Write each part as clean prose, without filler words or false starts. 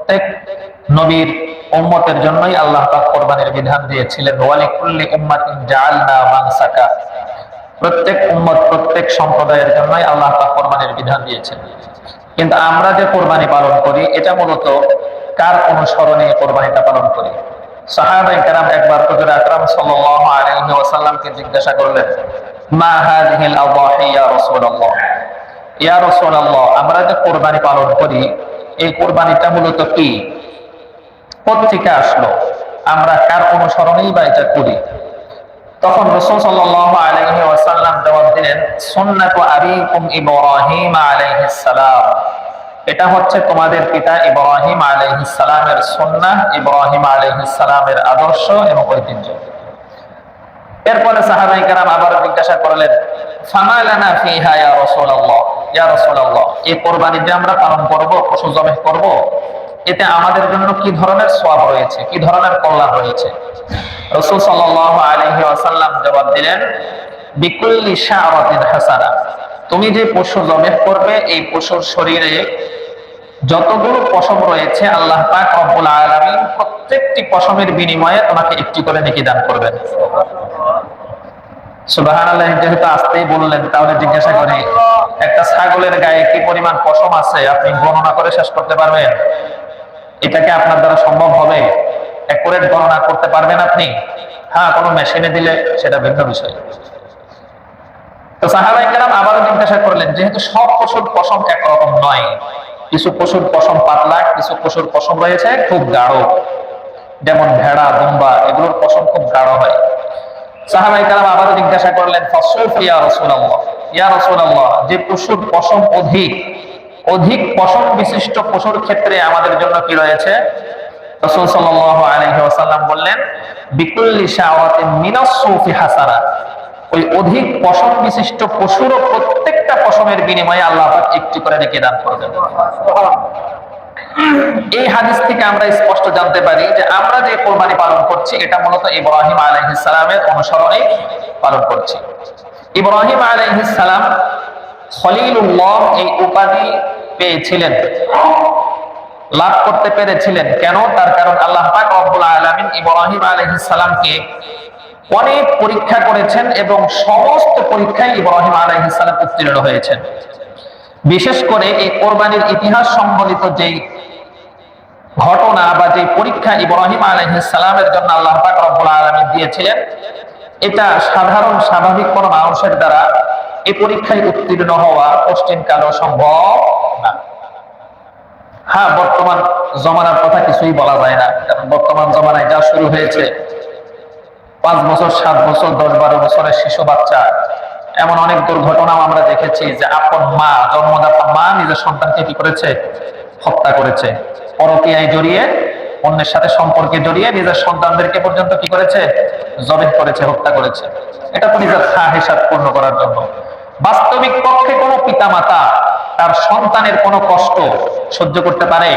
প্রত্যেক নবীর উম্মতের জন্যই আল্লাহ পাক কুরবানির বিধান দিয়েছিলেন। ওয়ালিকুল্লি উম্মাতিন জাআলনা মানসাকা, প্রত্যেক উম্মত প্রত্যেক সম্প্রদায়ের জন্যই আল্লাহ পাক কুরবানির বিধান দিয়েছেন। কিন্তু আমরা যে কুরবানি পালন করি এটা মূলত কার অনুসরণে কুরবানিটা পালন করি? সাহাবায়ে কেরাম একবার হুজুর আকরাম সাল্লাল্লাহু আলাইহি ওয়াসাল্লামকে জিজ্ঞাসা করলেন, মা হাযিহিল আযাহি ইয়া রাসূলুল্লাহ, ইয়া রাসূলুল্লাহ, আমরা যে কুরবানি পালন করি এই কুরবানিটা মূলত কি, কোথা থেকে আসলো, আমরা কার অনুসরণেই বা এটা করি? তখন রাসূল সাল্লাল্লাহু আলাইহি ওয়াসাল্লাম জবাব দিলেন, সুন্নাতু আবিকুম ইব্রাহিম আলাইহিস সালাম, এটা হচ্ছে তোমাদের পিতা ইব্রাহিম আলাইহিস সালামের সুন্নাহ, ইব্রাহিম আলাইহিস সালামের আদর্শ এবং ঐতিহ্য। এরপরে সাহাবায়ে কেরাম আবার জিজ্ঞাসা করলেন, ফামা লানা ফিহা ইয়া রাসূলুল্লাহ, ইয়া রাসূলুল্লাহ, এই কুরবানি যে আমরা পালন করব, পশু জবাই করব, এতে আমাদের জন্য কি ধরনের সওয়াব রয়েছে, কি ধরনের কল্যাণ রয়েছে? রাসূল সাল্লাল্লাহু আলাইহি ওয়াসাল্লাম জবাব দিলেন, বিকুল্লি শাআরাতিন হাসানা, তুমি যে পশু জবাই করবে এই পশুর শরীরে যতগুলো পশম রয়েছে আল্লাহ পাক রব্বুল আলামিন প্রত্যেকটি পশমের বিনিময়ে তোমাকে একটি করে নেকি দান করবেন। সুবহানাল্লাহ। যেহেতু আসতেই বললেন তাহলে জিজ্ঞাসা করি, একটা ছাগলের গায়ে কি পরিমাণ পশম আছে আপনি গণনা করে শেষ করতে পারবেন? এটাকে আপনার দ্বারা সম্ভব হবে? অ্যাকুরেট গণনা করতে পারবেন আপনি? হ্যাঁ, কোনো মেশিনে দিলে সেটা ভিন্ন বিষয়। তো সাহাবায়ে কেরাম আবারও জিজ্ঞাসা করলেন, যেহেতু সব পশুর পশম একরকম নয়, কিছু পশুর পশম পাতলা, কিছু পশুর পশম রয়েছে খুব গাঢ়, যেমন ভেড়া, দুম্বা, এগুলোর পশম খুব গাঢ় হয়। সাহাবায়ে কেরাম আবারও জিজ্ঞাসা করলেন, ফাসুফ ইয়া রাসূলুল্লাহ, ইয়া রাসূলুল্লাহ, যে পশুর পশম অধিক পশম বিশিষ্ট পশুর ক্ষেত্রে আমাদের জন্য কি রয়েছে? রাসূল সাল্লাল্লাহু আলাইহি ওয়াসাল্লাম বললেন, বিকুল্লি শাআরাতিন মিনাস সুফি হাসানা, ওই অধিক পশম বিশিষ্ট পশুর প্রত্যেকটা পশমের বিনিময়ে আল্লাহ পাক একটি করে নেকি দান করবেন। এই হাদিস থেকে আমরা স্পষ্ট জানতে পারি যে আমরা যে কুরবানি পালন করছি এটা মূলত ইব্রাহিম আলাইহিস সালামের অনুসরণে পালন করছি। ইব্রাহিম আলাইহিস সালাম খলিলুল্লাহ এই উপাধি পেয়েছিলেন, লাভ করতে পেরেছিলেন। কেন? তার কারণ আল্লাহ পাক রব্বুল আলামিন ইব্রাহিম আলাইহিস সালামকে অনেক পরীক্ষা করেছেন এবং সমস্ত পরীক্ষায় ইব্রাহিম আলাইহিস সালাম উত্তীর্ণ হয়েছেন। বিশেষ করে এই কোরবানির ইতিহাস সম্বলিত যেই ঘটনা বা যে পরীক্ষা ইব্রাহিম আলাইহিস সালামের জন্য আল্লাহ পাক রব্বুল আলামিন দিয়েছিলেন, এটা সাধারণ স্বাভাবিক কোন মানুষের দ্বারা এই পরীক্ষায় উত্তীর্ণ হওয়া কঠিনকালেও সম্ভব না। হ্যাঁ, বর্তমান জমানার কথা কিছুই বলা যায় না, কারণ বর্তমান জমানায় যা শুরু হয়েছে, 5 বছর 7 বছর 10-12 বছরের শিশু বাচ্চা, এমন অনেক দুর্ঘটনাও আমরা দেখেছি যে আপন মা, জন্মদাতা মা নিজের সন্তানকে কি করেছে? হত্যা করেছে। পরকীয়ায় জড়িয়ে, অন্যের সাথে সম্পর্কে জড়িয়ে নিজের সন্তানদেরকে পর্যন্ত কি করেছে? জবাই করেছে, হত্যা করেছে। এটা তো নিজের খাহিসাত পূর্ণ করার জন্য। বাস্তবিক পক্ষে কোনো পিতামাতা তার সন্তানের কোনো কষ্ট সহ্য করতে পারে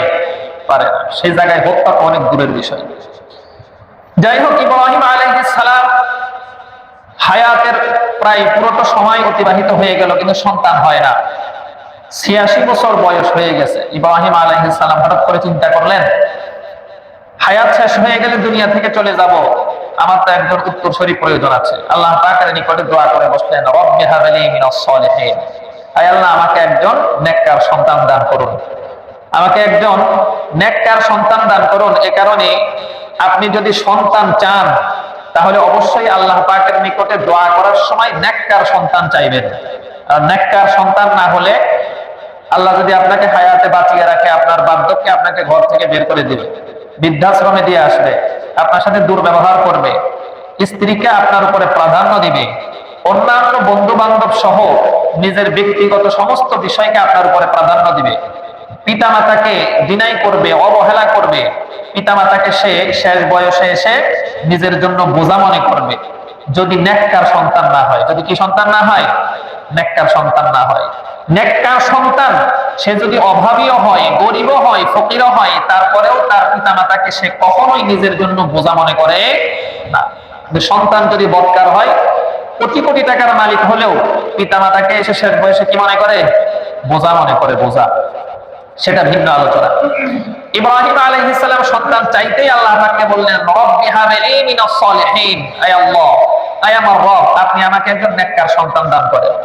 না, সেই জায়গায় হত্যা তো অনেক দূরের বিষয়। যাই হোক, ইব্রাহিম আলাইহিস সালাম হায়াতের প্রায় পুরোটা সময় অতিবাহিত হয়ে গেল, কিন্তু সন্তান হয় না। 86 বছর বয়স হয়ে গেছে। ইব্রাহিম আলাইহিস সালাম হঠাৎ করে চিন্তা করলেন, হায়াত শেষ হয়ে গেলে দুনিয়া থেকে চলে যাব, আমার তো একজন উত্তরসূরি প্রয়োজন আছে। আল্লাহ পাকের নিকটে দোয়া করে বসলেন, রব্বি হাবলি মিনাস সালিহিন, আয় আল্লাহ আমাকে একজন নেককার সন্তান দান করুন, আমাকে একজন নেককার সন্তান দান করুন। এ কারণে আপনি যদি সন্তান চান তাহলে অবশ্যই আল্লাহ পাকের নিকটে দোয়া করার সময় নেককার সন্তান চাইবেন। আর নেককার সন্তান না হলে আল্লাহ যদি আপনাকে হায়াতে বাঁচিয়ে রাখে, আপনার বার্ধক্যে আপনাকে ঘর থেকে বের করে দিবে, বৃদ্ধাশ্রমে দিয়ে আসবে, আপনার সাথে দুর্ব্যবহার করবে, স্ত্রীকে আপনার উপরে প্রাধান্য দিবে, অন্যান্য বন্ধু বান্ধব সহ নিজের ব্যক্তিগত সমস্ত বিষয়কে আপনার উপরে প্রাধান্য দিবে, পিতামাতাকে ডিনাই করবে, অবহেলা করবে, পিতামাতাকে সে শেষ বয়সে এসে নিজের জন্য বোঝা মনে করবে। যদি নেককার সন্তান না হয়, যদি কি সন্তান না হয়? নেককার সন্তান না হয়। নেককার সন্তান সে যদি অভাবীও হয়, গরিবও হয়, ফকিরও হয়, তারপরেও তার পিতামাতাকে সে কখনোই নিজের জন্য বোঝা মনে করে না। সন্তান যদি বদকার হয়, কোটি কোটি টাকার মালিক হলেও পিতামাতাকে এসে শেষ বয়সে কি মনে করে? বোঝা মনে করে, বোঝা। সেটা ভিন্ন আলোচনা। ইব্রাহিম আলাইহিস সালাম সন্তান চাইতেই আল্লাহ পাককে বললেন, রব্বি হাবলি মিনাস সলিহিন, আয় আল্লাহ, আয় আমার রব, আপনি আমাকে একজন নেককার সন্তান দান করেন।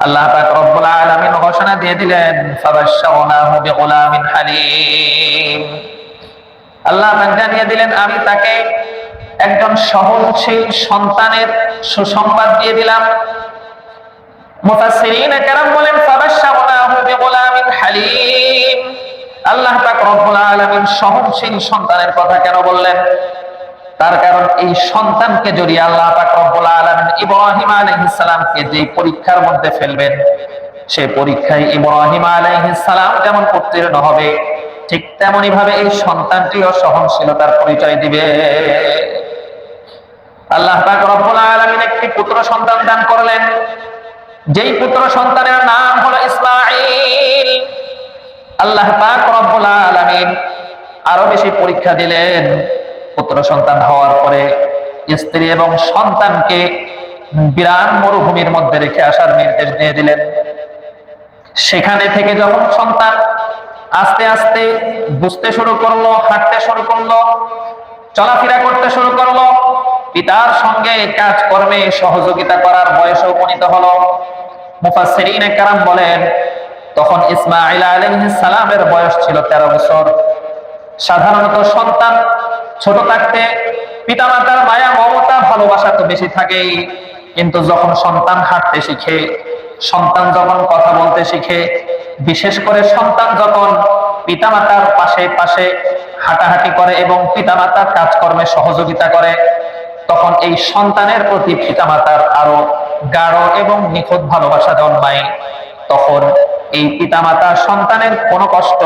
আল্লাহ পাক রব্বুল আলামিন ঘোষণা দিয়ে দিলেন, ফাবাশশারনাহু বিগুলামিন হালিম। আল্লাহ পাক জানিয়ে দিলেন, আমি তাকে একজন সহনশীল সন্তানের সুসংবাদ দিয়ে দিলাম। মুফাসসিরিন কেরাম বলেন, ফাবাশশারনাহু বিগুলামিন হালিম। আল্লাহ পাক রব্বুল আলামিন সহনশীল সন্তানের কথা কেন বললেন? তার কারণ এই সন্তানকে যদি আল্লাহ পাক রব্বুল আলামিন ইব্রাহিম আলাইহিস সালামকে যে পরীক্ষার মধ্যে ফেলবেন, সেই পরীক্ষায় ইব্রাহিম আলাইহিস সালাম যেমন উত্তীর্ণ হবে, ঠিক তেমনি ভাবে এই সন্তানটিও সহনশীলতার পরিচয় দিবে। আল্লাহ পাক রব্বুল আলামিন একটি পুত্র সন্তান দান করলেন, যেই পুত্র সন্তানের নাম হলো ইসমাঈল। আল্লাহ পাক রব্বুল আলামিন আরো বেশি পরীক্ষা দিলেন। পুত্র সন্তান হওয়ার পরে স্ত্রী এবং সন্তানকে বিরান মরুভূমির মধ্যে রেখে আসার নির্দেশ দিয়ে দিলেন। সেখানে থেকে যখন সন্তান আস্তে আস্তে বুঝতে শুরু করলো, হাঁটতে শুরু করলো, চলাফেরা করতে শুরু করলো, পিতার সঙ্গে কাজকর্মে সহযোগিতা করার বয়সে উপনীত হলো, মুফাসসিরিন কেরাম বলেন তখন ইসমাঈল আলাইহিস সালামের বয়স ছিল 13 বছর। সাধারণত সন্তান ছোট থাকতে পিতামাতার মায়া মমতা ভালোবাসা তো বেশি থাকেই, কিন্তু যখন সন্তান হাঁটতে শিখে, সন্তান যখন কথা বলতে শিখে, বিশেষ করে সন্তান যখন পিতামাতার পাশে পাশে হাঁটাহাঁটি করে এবং পিতামাতার কাজকর্মে সহযোগিতা করে, তখন এই সন্তানের প্রতি পিতামাতার আরো গাঢ় এবং নিখুঁত ভালোবাসা জন্মায়। তখন এই পিতামাতা সন্তানের কোনো কষ্ট,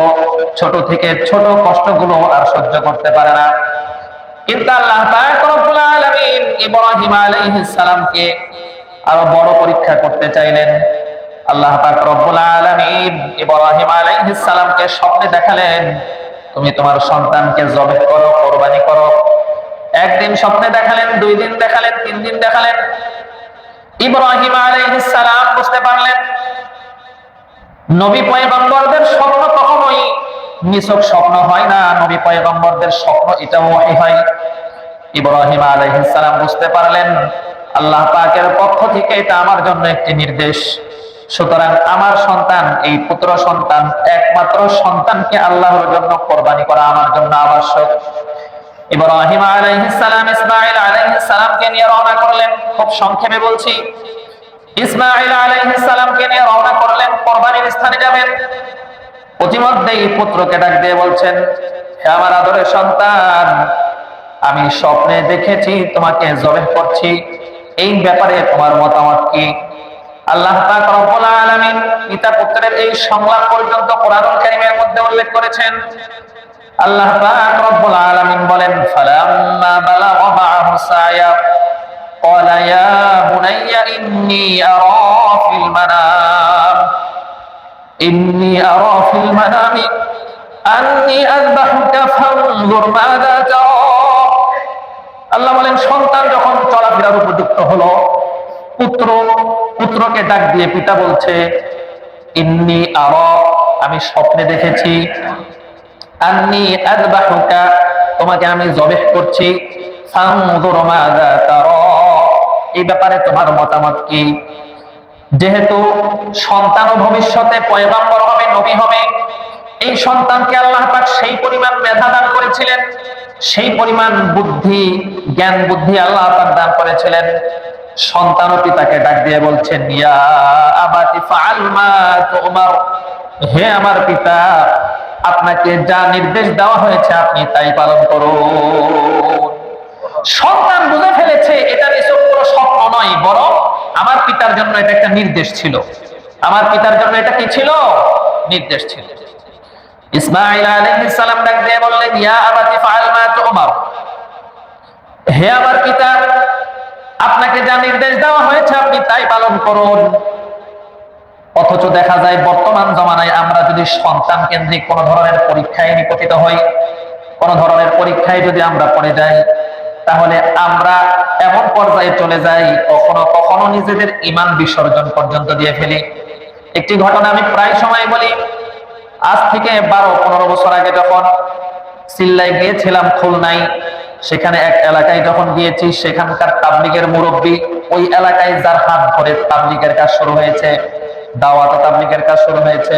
ছোট থেকে ছোট কষ্টগুলো আর সহ্য করতে পারে না। কিন্তু আল্লাহ পাক রব্বুল আলামিন ইব্রাহিম আলাইহিস সালামকে আরো বড় পরীক্ষা করতে চাইলেন। আল্লাহ পাক রব্বুল আলামিন ইব্রাহিম আলাইহিস সালামকে স্বপ্নে দেখালেন, তুমি তোমার সন্তানকে জবেহ করো, কুরবানি করো। একদিন স্বপ্নে দেখালেন, 2 দিন দেখালেন, 3 দিন দেখালেন। ইব্রাহিম আলাইহিস সালাম বুঝতে পারলেন নবী পয়গম্বরদের স্বপ্ন কখনোই নিছক স্বপ্ন হয় না, নবী পয়গম্বরদের স্বপ্ন এটা ওহী হয়। ইব্রাহিম আলাইহিস সালাম বুঝতে পারলেন আল্লাহ পাকের পক্ষ থেকে এটা আমার জন্য একটি নির্দেশ। সুতরাং আমার সন্তান, এই পুত্র সন্তান, একমাত্র সন্তানকে আল্লাহর জন্য কোরবানি করা আমার জন্য আবশ্যক। ইব্রাহিম আলাইহিস সালাম ইসমাঈল আলাইহিস সালামকে নিয়ে রওনা করলেন। খুব সংক্ষেপে বলছি, ইসমাঈল আলাইহিস সালামকে নিয়ে রওনা করলেন, কোরবানির স্থানে যাবেন। প্রতিমধ্যেই পুত্রকে ডাক দিয়ে বলছেন, হে আমার আদরের সন্তান, আমি স্বপ্নে দেখেছি তোমাকে জবেহ করছি, এই ব্যাপারে তোমার মতামত কি? আল্লাহ পাক রব্বুল আলামিন পিতা পুত্রের এই সংলাপ পর্যন্ত কোরআনুল কারীমের মধ্যে উল্লেখ করেছেন। আল্লাহ পাক রব্বুল আলামিন বলেন, ফালাম্মা বালাগা মা'হু সায়া قال يا بني إني أرى في المنام أني أذبحك فانظر ماذا ترى। আল্লাহ বলেন, সন্তান যখন চলাফেরার উপযুক্ত হলো, পুত্রকে ডাক দিয়ে পিতা বলছে, ইন্নী আরা, আমি স্বপ্নে দেখেছি, আন্নী আযবাহুকা, তোমাকে আমি জবেহ করছি, ফানজুর মাযা তারা, এই ব্যাপারে তোমার মতামত কি? যেহেতু সন্তান ভবিষ্যতে পয়গম্বর হবে, নবী হবে, এই সন্তানকে আল্লাহ পাক সেই পরিমাণ মেধা দান করেছিলেন, সেই পরিমাণ বুদ্ধি, জ্ঞান বুদ্ধি আল্লাহ পাক দান করেছিলেন। সন্তান ও পিতাকে ডাক দিয়ে বলছেন, ইয়া আবাতি ফাআল মা তুমার, হে আমার পিতা, আপনাকে যা নির্দেশ দেওয়া হয়েছে আপনি তাই পালন করুন। সন্তান বুঝে ফেলেছে এটা নিছক কোনো স্বপ্ন নয়, বরং আমার পিতার জন্য এটা একটা নির্দেশ ছিল। আমার পিতার জন্য এটা কি ছিল? নির্দেশ ছিল। ইসমাঈল আলাইহিস সালাম ডাক দিয়ে বললেন, ইয়া আবাতি ফাআল মা তুমার, হে আমার পিতা, আপনাকে যা নির্দেশ দেওয়া হয়েছে আপনি তাই পালন করুন। অথচ দেখা যায় বর্তমান জমানায় আমরা যদি সন্তান কেন্দ্রিক কোন ধরনের পরীক্ষায় নিপতিত হই, কোন ধরনের পরীক্ষায় যদি আমরা পড়ে যাই, তাহলে আমরা এমন পর্যায়ে চলে যাই কখনো কখনো নিজেদের ঈমান বিসর্জন পর্যন্ত দিয়ে ফেলি। একটি ঘটনা আমি প্রায় সময় বলি, আজ থেকে 12-15 বছর আগে যখন সিল্লায় গিয়েছিলাম খুলনায়, সেখানে এক এলাকায় যখন গিয়েছি, সেখানকার তাবলীগের মুরব্বী, ওই এলাকায় যার হাত ধরে তাবলীগের কাজ শুরু হয়েছে, দাওয়াত তাবলীগের কাজ শুরু হয়েছে,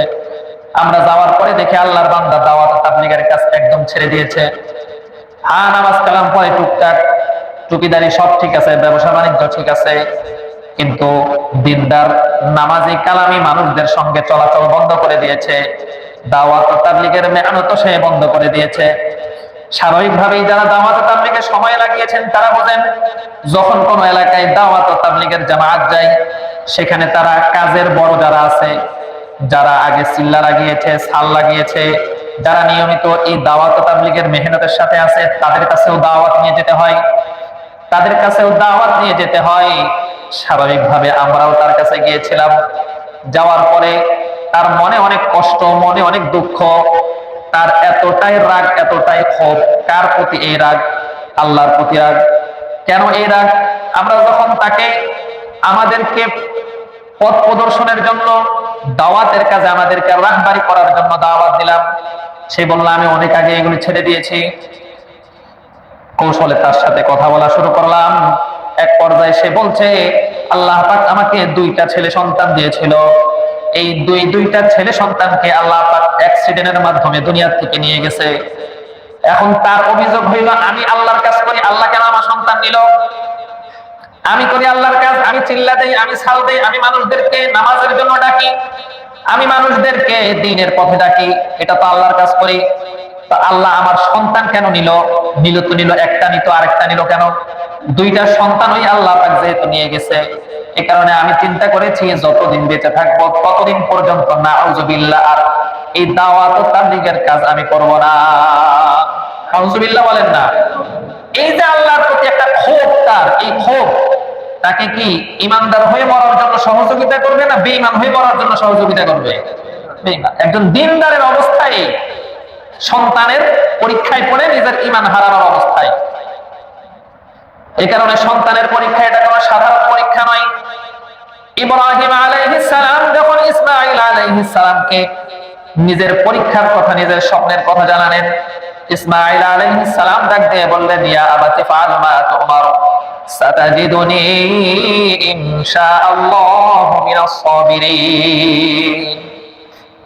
আমরা যাওয়ার পরে দেখি আল্লাহর বান্দা দাওয়াত তাবলীগের কাজ একদম ছেড়ে দিয়েছে। হ্যাঁ, নামাজ কালাম পড়ে টুকটাক, টুকিদারি সব ঠিক আছে, ব্যবসা বাণিজ্য ঠিক আছে, কিন্তু দিনদার নামাজি কালামি মানুষদের সঙ্গে চলাচল বন্ধ করে দিয়েছে। দাওয়াত তাবলীগের মেহনত সে বন্ধ করে দিয়েছে। স্বাভাবিকভাবেই যারা দাওয়াত তাবলীগে সময় লাগিয়েছেন তারা বোঝেন, যখন কোন এলাকায় দাওয়াত তাবলীগের জামাত যায়, সেখানে তারা কাজের বড় যারা আছে, যারা আগে চিল্লা লাগিয়েছে, সাল লাগিয়েছে, যারা নিয়মিত এই দাওয়াত তাবলীগের মেহনতের সাথে আছে, তাদের কাছেও দাওয়াত নিয়ে যেতে হয়, তাদের কাছেও দাওয়াত নিয়ে যেতে হয়। স্বাভাবিকভাবে আমরাও তার কাছে গিয়েছিলাম। যাওয়ার পরে তার মনে অনেক কষ্ট, মনে অনেক দুঃখ, তার এতটাই রাগ, এতটাই ক্ষোভ। কার প্রতি এই রাগ? আল্লাহর প্রতি রাগ। কেন এই রাগ? আমরা যখন তাকে আমাদেরকে পথ প্রদর্শনের জন্য, দাওয়াতের কাজে আমাদেরকে রাহবারি করার জন্য দাওয়াত দিলাম, সে বলল আমি অনেক আগে এগুলি ছেড়ে দিয়েছি। কৌশলে তার সাথে কথা বলা শুরু করলাম। এক পর্যায়ে সে বলছে, আল্লাহ পাক আমাকে 2টা ছেলে সন্তান দিয়েছিল, এই দুইটা ছেলে সন্তানকে আল্লাহ পাক অ্যাক্সিডেন্টের মাধ্যমে দুনিয়া থেকে নিয়ে গেছে। এখন তার অভিযোগ হইল, আমি আল্লাহর কাজ করি, আল্লাহ কেন আমার সন্তান নিল? আমি করি আল্লাহর কাজ, আমি চিল্লা দেই, আমি সাল দেই, আমি মানুষদেরকে নামাজের জন্য ডাকি, আমি মানুষদেরকে দ্বীনের পথে ডাকি, এটা তো আল্লাহর কাজ করি, তো আল্লাহ আমার সন্তান কেন নিল? নিল তো নিল, একটা নিত, আরেকটা নিল কেন? 2টা সন্তান ওই আল্লাহ পাক যেহেতু নিয়ে গেছে, এই কারণে আমি চিন্তা করেছি যতদিন বেঁচে থাকবো ততদিন পর্যন্ত নাউজুবিল্লাহ আর এই দাওয়াত ও তাবলীগের কাজ আমি করব না। নাউজুবিল্লাহ বলেন না। এই যে আল্লাহর প্রতি একটা ক্ষোভ, তার এই ক্ষোভ তাকে কি ইমানদার হয়ে মরার জন্য সহযোগিতা করবে না বেঈমান হয়ে মরার জন্য সহযোগিতা করবে? বেঈমান। একজন দিনদারের অবস্থায়, সন্তানের পরীক্ষায় পড়ে নিজের ঈমান হারানোর অবস্থায়। এই কারণে সন্তানের পরীক্ষা এটা কোনো সাধারণ পরীক্ষা নয়। ইব্রাহিম আলাইহিস সালাম যখন ইসমাঈল আলাইহিস সালামকে নিজের পরীক্ষার কথা, নিজের স্বপ্নের কথা জানালেন, ইসমাঈল আলাইহিস সালাম ডাক দিয়ে বললেন, ইয়া আবাতি ফাআল মা তুমার সাতাজিদুনি ইনশাআল্লাহু মিনাস সাবিরিন।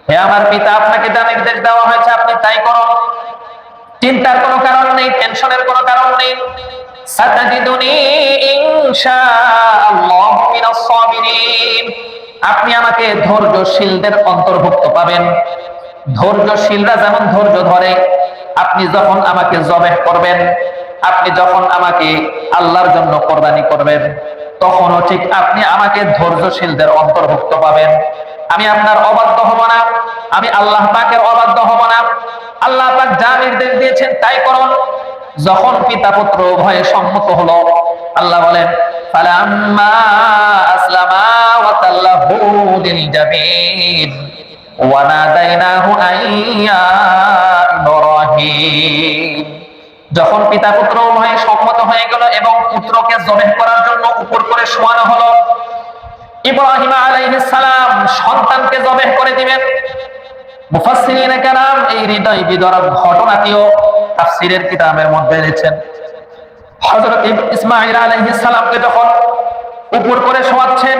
হে আমার পিতা, আপনাকে যা নির্দেশ দেওয়া হয়েছে আপনি তাই করুন, চিন্তার কোনো কারণ নেই, টেনশনের কোনো কারণ নেই। সাতাজিদুনি ইনশাআল্লাহু মিনাস সাবিরিন, আপনি আমাকে ধৈর্যশীলদের অন্তর্ভুক্ত পাবেন। ধৈর্যশীলরা যেমন ধৈর্য ধরে, আপনি যখন আমাকে জবেহ করবেন, আপনি যখন আমাকে আল্লাহর জন্য কোরবানি করবেন, তখনও ঠিক আপনি আমাকে ধৈর্যশীলদের অন্তর্ভুক্ত পাবেন। আমি আপনার অবাধ্য হব না, আমি আল্লাহ পাকের অবাধ্য হব না। আল্লাহ পাক যা নির্দেশ দিয়েছেন তাই করুন। যখন পিতা পুত্র উভয়ে সম্মত হলো, আল্লাহ বলেন, ফালাম্মা আসলামা ওয়া তাল্লাহু লিল জাবিন ওয়া নাদাইনাহু আইয়া ইব্রাহিম। যখন পিতা পুত্র উভয়ে সম্মত হয়ে গেল এবং পুত্রকে জবেহ করার জন্য উপর করে শোয়ানো হলো, ইব্রাহিম আলাইহিস সালাম সন্তানকে জবেহ করে দিবেন। মুফাসসিরিনে কেরাম এই হৃদয় বিদারক ঘটনাটিও তাফসীরের কিতাবের মধ্যে এনেছেন। হযরত ইসমাঈল আলাইহিস সালামকে যখন উপর করে শোয়াচ্ছেন,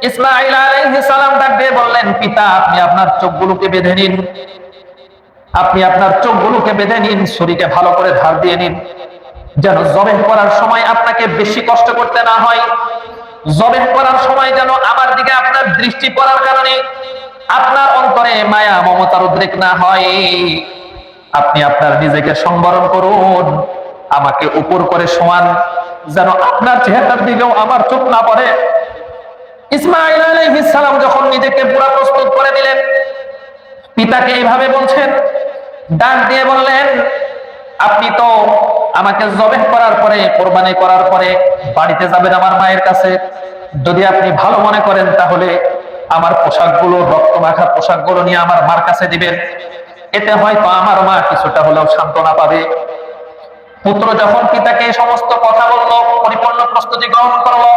ইসমাঈল আলাইহিস সালাম ডাক দিয়ে বললেন, পিতা আপনি আপনার চোখগুলোকে বেঁধে নিন, আপনি আপনার চোখগুলোকে বেঁধে নিন, ছুরিকে ভালো করে ধার দিয়ে নিন, যেন জবেহ করার সময় আপনাকে বেশি কষ্ট করতে না হয়। জবেহ করার সময় যেন আমার দিকে আপনার দৃষ্টি পড়ার কারণে আপনার অন্তরে মায়া মমতার উদ্রেক না হয়। আপনি আপনার নিজেকে সংবরণ করুন, আমাকে উপর করে শোয়ান, যেন আপনার চেহারার দিকেও আমার চোখ না পড়ে। ইসমাঈল আলাইহিস সালাম যখন নিজেকে পুরো প্রস্তুত করে দিলেন, পিতাকে এইভাবে বলছেন, ডাক দিয়ে বললেন, আপনি তো আমাকে জবেহ করার পরে, কোরবানি করার পরে বাড়িতে যাবেন আমার মায়ের কাছে। যদি আপনি ভালো মনে করেন তাহলে আমার পোশাকগুলো, রক্ত মাখা পোশাকগুলো নিয়ে আমার মার কাছে দিবেন, এতে হয়তো আমার মা কিছুটা হলেও সান্ত্বনা পাবে। পুত্র যখন পিতাকে সমস্ত কথা বলল, পরিপূর্ণ প্রস্তুতি গ্রহণ করলো,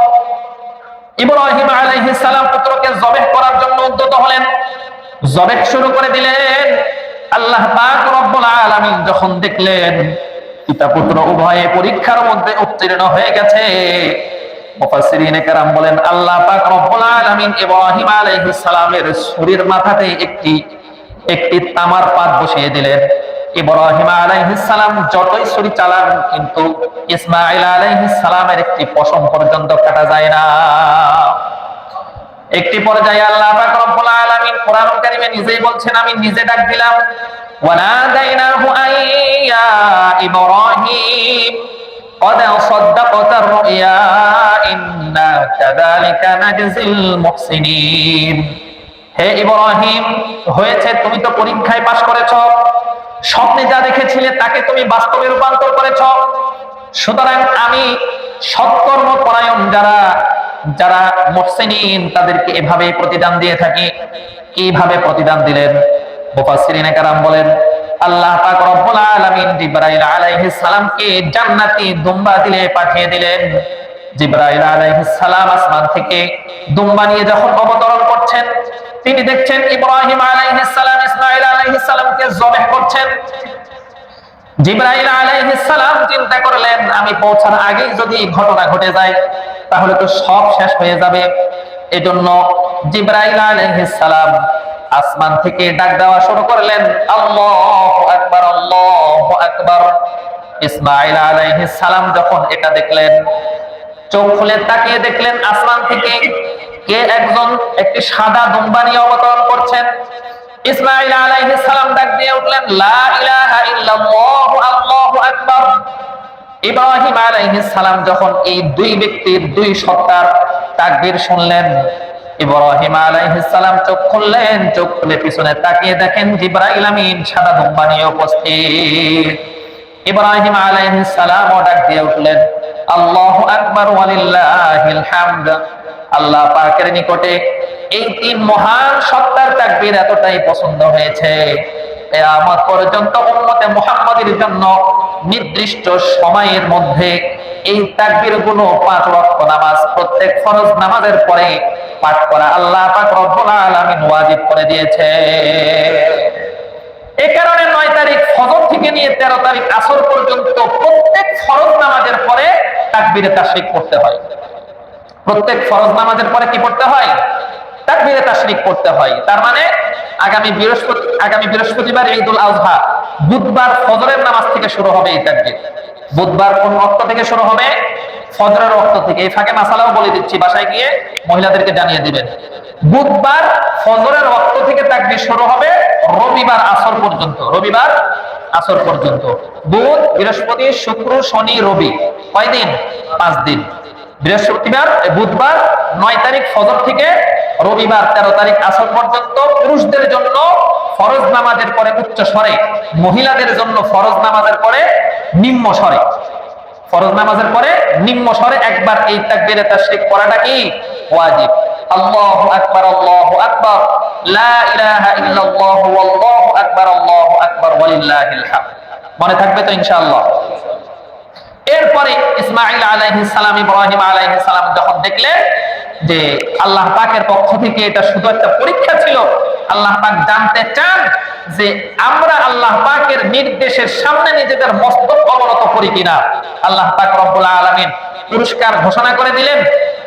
ইব্রাহিম আলাইহিস সালাম পুত্রকে জবেহ করার জন্য উদ্যত হলেন। জবেহ শুরু করে দিলেন। আল্লাহ পাক রব্বুল আলামিন যখন দেখলেন পিতা পুত্র উভয়ে পরীক্ষার মধ্যে উত্তীর্ণ হয়ে গেছে, মুফাসসিরিনে কেরাম বলেন আল্লাহ পাক রব্বুল আলামিন ইব্রাহিম আলাইহিস সালামের শরীর মাথাতে একটি তামার পাত বসিয়ে দিলেন। ইব্রাহিম আলাইহিস সালাম যতই ছুরি চালান কিন্তু ইসমাঈল আলাইহিস সালামের একটি পশম পর্যন্ত কাটা যায় না। একটি পর্যায়ে আল্লাহ পাক রব্বুল আলামিন কোরআন কারীমে নিজেই বলছেন, আমি নিজে ডাক দিলাম, ওয়ানাদাইনাহু আইয়া ইব্রাহিম قد صدقت الرؤيا إنا كذلك نجزي المحسنين। হে ইব্রাহিম, হয়েছে, তুমি তো পরীক্ষায় পাশ করেছো, স্বপ্নে যা দেখেছিলে তাকে তুমি বাস্তবে রূপান্তর করেছো, সুতরাং আমি সৎকর্ম পরায়ণ যারা মুহসিনিন তাদেরকে এভাবে প্রতিদান দিয়ে থাকি। কিভাবে প্রতিদান দিলেন? মুফাসসিরিনে কেরাম বলেন আল্লাহ পাক রব্বুল আলামিন জিবরাইল আলাইহিস সালামকে জান্নাতি দুম্বা দিলে পাঠিয়ে দিলেন। জিবরাইল আলাইহিস সালাম আসমান থেকে দুম্বা নিয়ে যখন অবতরণ করছেন, তিনি দেখছেন ইব্রাহিম আলাইহিস সালাম ইসমাঈল আলাইহিস সালামকে জবেহ করছেন। জিবরাইল আলাইহিস সালাম চিন্তা করলেন, আমি পৌঁছার আগেই যদি ঘটনা ঘটে যায় তাহলে তো সব শেষ হয়ে যাবে। এজন্য জিবরাইল আলাইহিস সালাম আসমান থেকে ডাক দেওয়া শুরু করলেন, আল্লাহু আকবার, আল্লাহু আকবার। ইসমাঈল আলাইহিস সালাম যখন এটা দেখলেন, চোখ খুলে তাকিয়ে দেখলেন আসমান থেকে কে একজন একটি সাদা দুম্বা নিয়ে অবতরণ করছেন। ইসমাঈল আলাইহিস সালাম ডাক দিয়ে উঠলেন, লা ইলাহা ইল্লাল্লাহু আল্লাহু আকবার। ইব্রাহিম আলাইহিস সালাম যখন এই দুই ব্যক্তির, দুই সত্তার তাকবীর শুনলেন, ইব্রাহিম আলাইহিস সালাম চোখ খুললেন, চোখ খুলে পিছনে তাকিয়ে দেখেন জিবরাইল আমিন সাদা দুম্বা নিয়ে উপস্থিত। ইব্রাহিম আলাইহিস সালাম ডাক দিয়ে উঠলেন, আল্লাহু আকবার ওয়ালিল্লাহিল হামদ। আল্লাহ পাকের নিকটে এই তিন মহান সত্তার তাকবীর এতটাই পছন্দ হয়েছে, কিয়ামত পর্যন্ত উম্মতে মুহাম্মাদের জন্য নির্দিষ্ট সময়ের মধ্যে এই তাকবীরগুলো 5 ওয়াক্ত নামাজ, প্রত্যেক ফরজ নামাজের পরে পাঠ করা আল্লাহ পাক রব্বুল আলামিন ওয়াজিব করে দিয়েছে। এই কারণে 9 তারিখ ফজর থেকে নিয়ে 13 তারিখ আসর পর্যন্ত প্রত্যেক ফরজ নামাজের পরে তাকবীরে তাশরিক পড়তে হয়। প্রত্যেক ফরজ নামাজের পরে কি পড়তে হয়? তাকবীরে তাশরিক পড়তে হয়। তার মানে আগামী বৃহস্পতিবার ঈদুল আযহা, বুধবার ফজরের নামাজ থেকে শুরু হবে এই তাকবীর। বুধবার কোন ওয়াক্ত থেকে শুরু হবে? ফজরের ওয়াক্ত থেকে। এই ফাঁকে মাসালাও বলে দিচ্ছি, বাসায় গিয়ে মহিলাদেরকে জানিয়ে দিবেন। বুধবার ফজরের ওয়াক্ত থেকে তাকবীর শুরু হবে রবিবার আসর পর্যন্ত। রবিবার আসর পর্যন্ত। বুধ, বৃহস্পতি, শুক্র, শনি, রবি, কয় দিন? 5 দিন। বৃহস্পতিবার, বুধবার 9 তারিখ ফজর থেকে রবিবার 13 তারিখ আসর পর্যন্ত পুরুষদের জন্য ফরজ নামাজের পরে উচ্চ স্বরে, মহিলাদের জন্য ফরজ নামাজের পরে নিম্ন স্বরে। ফরজ নামাজের পরে নিম্ন স্বরে একবার এই তাকবীরে তাশরিক করাটা কি? ওয়াজিব। আল্লাহু আকবার, আল্লাহু আকবার, লা ইলাহা ইল্লাল্লাহু ওয়াল্লাহু আকবার, আল্লাহু আকবার ওয়ালিল্লাহিল হামদ। মনে থাকবে তো ইনশাআল্লাহ? এরপরে ইসমাঈল আলাইহিস সালাম, ইব্রাহিম আলাইহিস সালাম যখন দেখলেন যে আল্লাহ পাকের পক্ষ থেকে এটা শুধু একটা পরীক্ষা ছিল, আল্লাহ পাক জানতে চান যে আমরা আল্লাহ পাকের নির্দেশের সামনে নিজেদের মস্তক অবনত করি কিনা। আল্লাহ পাক রব্বুল আলামিন পুরস্কার ঘোষণা করে দিলেন।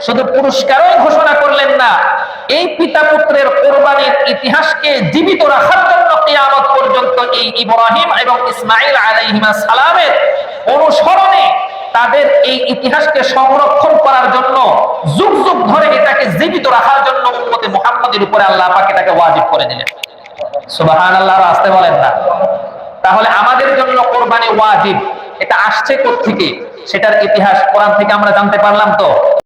শুধু পুরস্কারই ঘোষণা করলেন না, এই পিতা পুত্রের কোরবানির ইতিহাসকে জীবিত রাখার জন্য কিয়ামত পর্যন্ত এই ইব্রাহিম এবং ইসমাঈল আলাইহিস সালামের অনুসরণে তাদের এই ইতিহাসকে সংরক্ষণ করার জন্য যুগ যুগ ধরে এটাকে জীবিত রাখার জন্য উম্মতে মুহাম্মাদের উপরে আল্লাহ পাক এটাকে ওয়াজিব করে দিলেন। সুবহানাল্লাহ, আসতে বলেন না। তাহলে আমাদের জন্য কোরবানি ওয়াজিব, এটা আসছে কোথা থেকে? সেটার ইতিহাস কোরআন থেকে আমরা জানতে পারলাম তো।